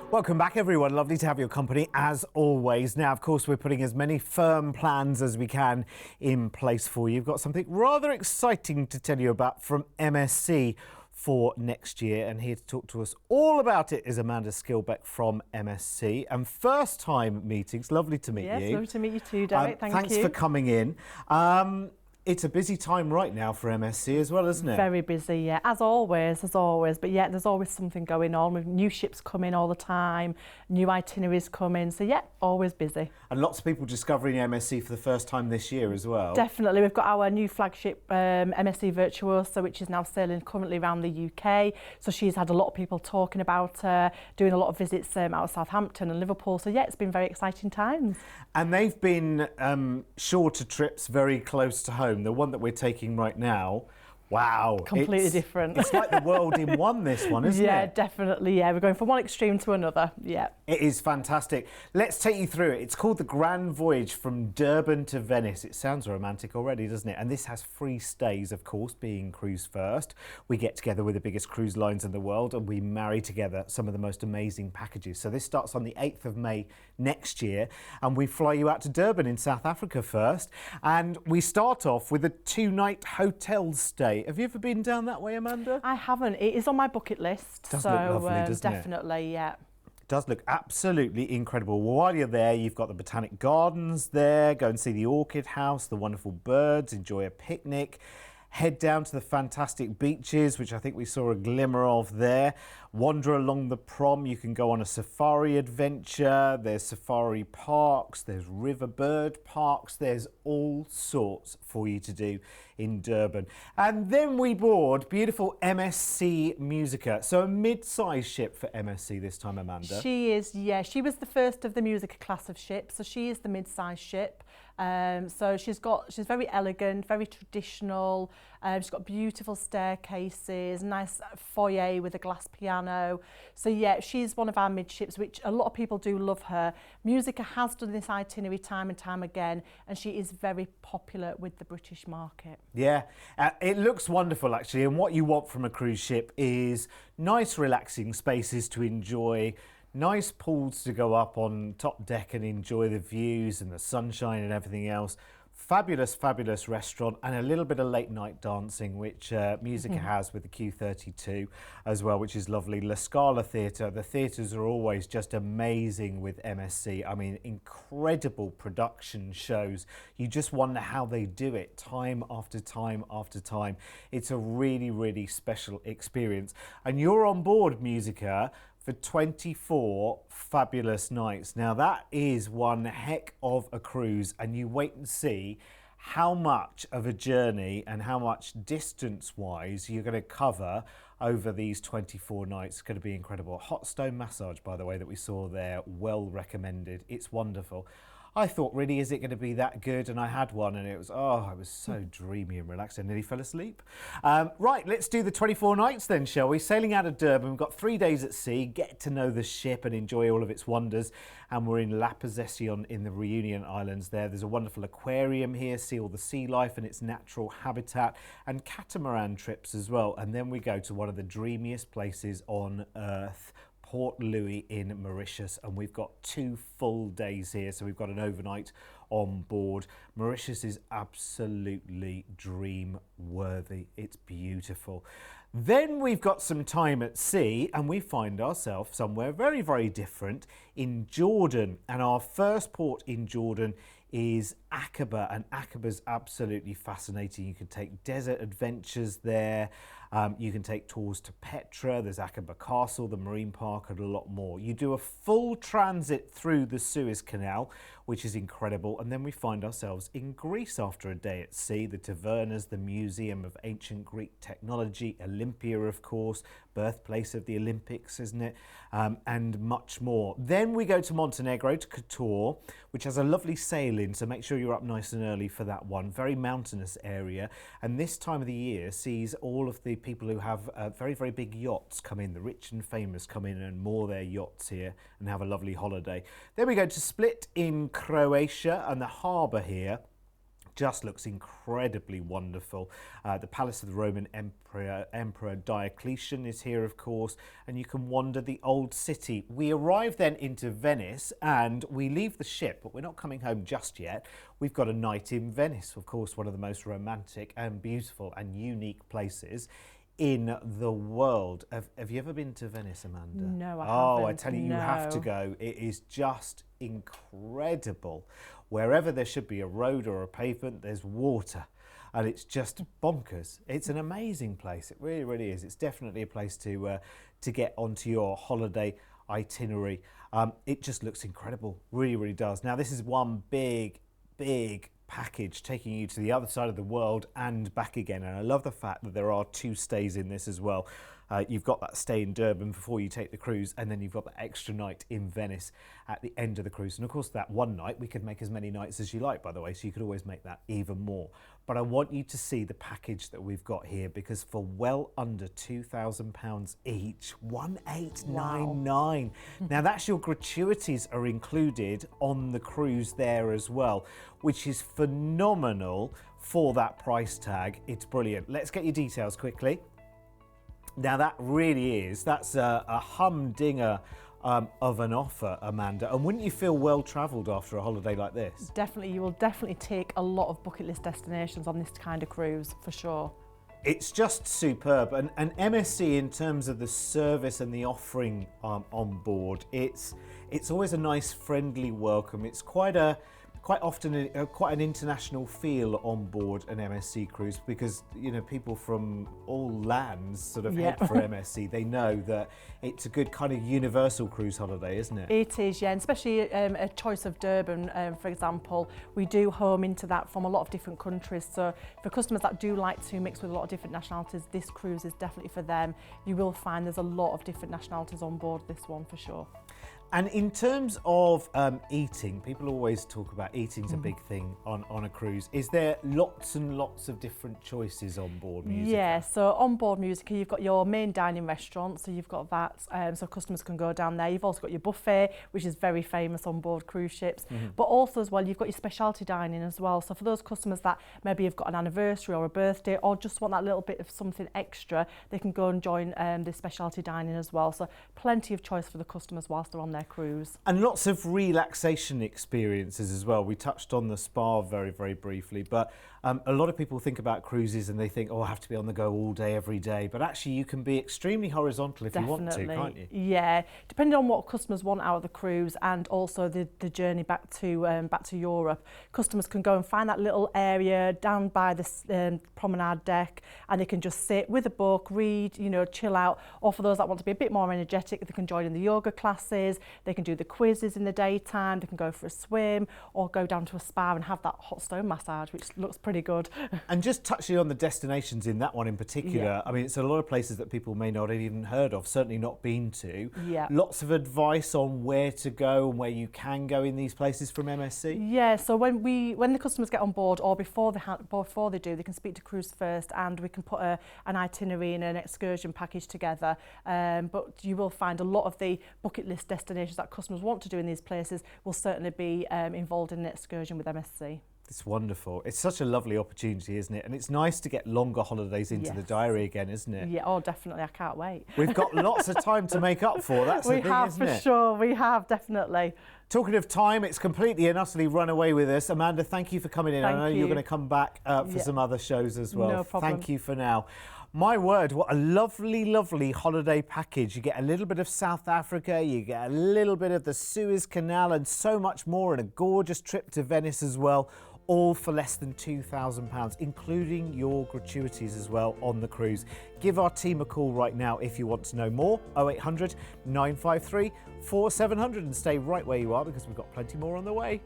Welcome back, everyone. Lovely to have your company as always. Now, of course, we're putting as many firm plans as we can in place for you. We've got something rather exciting to tell you about from MSC for next year, and here to talk to us all about it is Amanda Skilbeck from MSC. And first time meetings, lovely to meet you. Yes, lovely to meet you too, Derek. Thanks for coming in. It's a busy time right now for MSC as well, isn't it? Very busy, yeah, as always. But yeah, there's always something going on with new ships coming all the time, new itineraries coming. So yeah, always busy. And lots of people discovering MSC for the first time this year as well. Definitely. We've got our new flagship MSC Virtuosa, which is now sailing currently around the UK. So she's had a lot of people talking about her, doing a lot of visits out of Southampton and Liverpool. So yeah, it's been very exciting times. And they've been shorter trips very close to home. The one that we're taking right now, wow. Completely different. It's like the world in one, this one, isn't it? Yeah, definitely, yeah. We're going from one extreme to another, yeah. It is fantastic. Let's take you through it. It's called the Grand Voyage from Durban to Venice. It sounds romantic already, doesn't it? And this has free stays, of course, being cruise first. We get together with the biggest cruise lines in the world and we marry together some of the most amazing packages. So this starts on the 8th of May next year, and we fly you out to Durban in South Africa first. And we start off with a 2-night hotel stay. Have you ever been down that way, Amanda? I haven't. It is on my bucket list. Does look lovely, doesn't it? Definitely, yeah. Does look absolutely incredible. Well, while you're there, you've got the Botanic Gardens there. Go and see the Orchid House, the wonderful birds, enjoy a picnic. Head down to the fantastic beaches, which I think we saw a glimmer of there. Wander along the prom. You can go on a safari adventure. There's safari parks. There's river bird parks. There's all sorts for you to do in Durban. And then we board beautiful MSC Musica. So a mid-sized ship for MSC this time, Amanda. She is, yeah. She was the first of the Musica class of ships, so she is the mid-sized ship. So she's very elegant, very traditional. She's got beautiful staircases, nice foyer with a glass piano. So yeah, she's one of our midships, which a lot of people do love her. Musica has done this itinerary time and time again, and she is very popular with the British market. Yeah, it looks wonderful actually, and what you want from a cruise ship is nice relaxing spaces to enjoy, nice pools to go up on top deck and enjoy the views and the sunshine and everything else. Fabulous, fabulous restaurant, and a little bit of late night dancing, which Musica has with the Q32 as well, which is lovely. La Scala Theatre, the theatres are always just amazing with MSC. I mean, incredible production shows. You just wonder how they do it time after time after time. It's a really, really special experience. And you're on board Musica for 24 fabulous nights. Now that is one heck of a cruise, and you wait and see how much of a journey and how much distance-wise you're going to cover over these 24 nights. It's going to be incredible. Hot stone massage, by the way, that we saw there, well recommended. It's wonderful. I thought, really, is it going to be that good? And I had one, and it was so dreamy and relaxed. I nearly fell asleep. Right, let's do the 24 nights then, shall we? Sailing out of Durban, we've got 3 days at sea, get to know the ship and enjoy all of its wonders. And we're in La Possession in the Reunion Islands there. There's a wonderful aquarium here, see all the sea life and its natural habitat, and catamaran trips as well. And then we go to one of the dreamiest places on earth, Port Louis in Mauritius, and we've got 2 full days here, so we've got an overnight on board. Mauritius is absolutely dream worthy. It's beautiful. Then we've got some time at sea, and we find ourselves somewhere very, very different in Jordan, and our first port in Jordan is Aqaba, and Aqaba's absolutely fascinating. You can take desert adventures there. You can take tours to Petra, there's Aqaba Castle, the Marine Park, and a lot more. You do a full transit through the Suez Canal, which is incredible, and then we find ourselves in Greece after a day at sea. The Tavernas, the Museum of Ancient Greek Technology, Olympia, of course, birthplace of the Olympics, isn't it? And much more. Then we go to Montenegro, to Kotor, which has a lovely sail-in, so make sure you're up nice and early for that one. Very mountainous area, and this time of the year sees all of the people who have very, very big yachts come in. The rich and famous come in and moor their yachts here and have a lovely holiday. Then we go to Split in Croatia, and the harbour here just looks incredibly wonderful. The Palace of the Roman Emperor Diocletian is here, of course, and you can wander the old city. We arrive then into Venice and we leave the ship, but we're not coming home just yet. We've got a night in Venice, of course, one of the most romantic and beautiful and unique places in the world. Have you ever been to Venice, Amanda? No, I haven't. Oh, I tell you, you No. have to go. It is just incredible. Wherever there should be a road or a pavement, there's water. And it's just bonkers. It's an amazing place. It really, really is. It's definitely a place to get onto your holiday itinerary. It just looks incredible. Really, really does. Now, this is one big package taking you to the other side of the world and back again. And I love the fact that there are 2 stays in this as well. You've got that stay in Durban before you take the cruise, and then you've got the extra night in Venice at the end of the cruise. And of course, that one night, we could make as many nights as you like, by the way, so you could always make that even more. But I want you to see the package that we've got here, because for well under £2,000 each, 1,899. Now that's your gratuities are included on the cruise there as well, which is phenomenal for that price tag. It's brilliant. Let's get your details quickly. Now that really is, that's a humdinger of an offer, Amanda. And wouldn't you feel well travelled after a holiday like this? Definitely, you will definitely take a lot of bucket list destinations on this kind of cruise, for sure. It's just superb. And MSC, in terms of the service and the offering on board, it's always a nice, friendly welcome. It's quite often quite an international feel on board an MSC cruise, because you know, people from all lands sort of head for MSC. They know that it's a good kind of universal cruise holiday, isn't it? It is, yeah, and especially a choice of Durban, for example. We do home into that from a lot of different countries, so for customers that do like to mix with a lot of different nationalities, this cruise is definitely for them. You will find there's a lot of different nationalities on board this one, for sure. And in terms of eating, people always talk about eating's a big thing on a cruise. Is there lots and lots of different choices on board Musica? Yeah, so on board Musica, you've got your main dining restaurant, so you've got that, so customers can go down there. You've also got your buffet, which is very famous on board cruise ships, but also as well, you've got your specialty dining as well. So for those customers that maybe have got an anniversary or a birthday, or just want that little bit of something extra, they can go and join the specialty dining as well. So plenty of choice for the customers whilst they're on their cruise. And lots of relaxation experiences as well. We touched on the spa very, very briefly, but a lot of people think about cruises and they think, oh, I have to be on the go all day, every day. But actually, you can be extremely horizontal if you want to, can't you? Yeah, depending on what customers want out of the cruise, and also the journey back to Europe. Customers can go and find that little area down by the promenade deck, and they can just sit with a book, read, you know, chill out. Or for those that want to be a bit more energetic, they can join in the yoga classes. They can do the quizzes in the daytime. They can go for a swim or go down to a spa and have that hot stone massage, which looks pretty good. And just touching on the destinations in that one in particular, Yeah. I mean, it's a lot of places that people may not have even heard of, certainly not been to. Yeah. Lots of advice on where to go and where you can go in these places from MSC? Yeah, so when the customers get on board, or before they do, they can speak to Cruise First, and we can put an itinerary and an excursion package together. But you will find a lot of the bucket list destinations that customers want to do in these places will certainly be involved in an excursion with MSC. It's wonderful. It's such a lovely opportunity, isn't it? And it's nice to get longer holidays into the diary again, isn't it? Yeah, oh, definitely. I can't wait. We've got lots of time to make up for. That's the thing, isn't it? We have, for sure. We have, definitely. Talking of time, it's completely and utterly run away with us. Amanda, thank you for coming in. I know you're going to come back for some other shows as well. No problem. Thank you for now. My word, what a lovely, lovely holiday package. You get a little bit of South Africa, you get a little bit of the Suez Canal, and so much more, and a gorgeous trip to Venice as well, all for less than £2,000, including your gratuities as well on the cruise. Give our team a call right now if you want to know more. 0800 953 4700, and stay right where you are, because we've got plenty more on the way.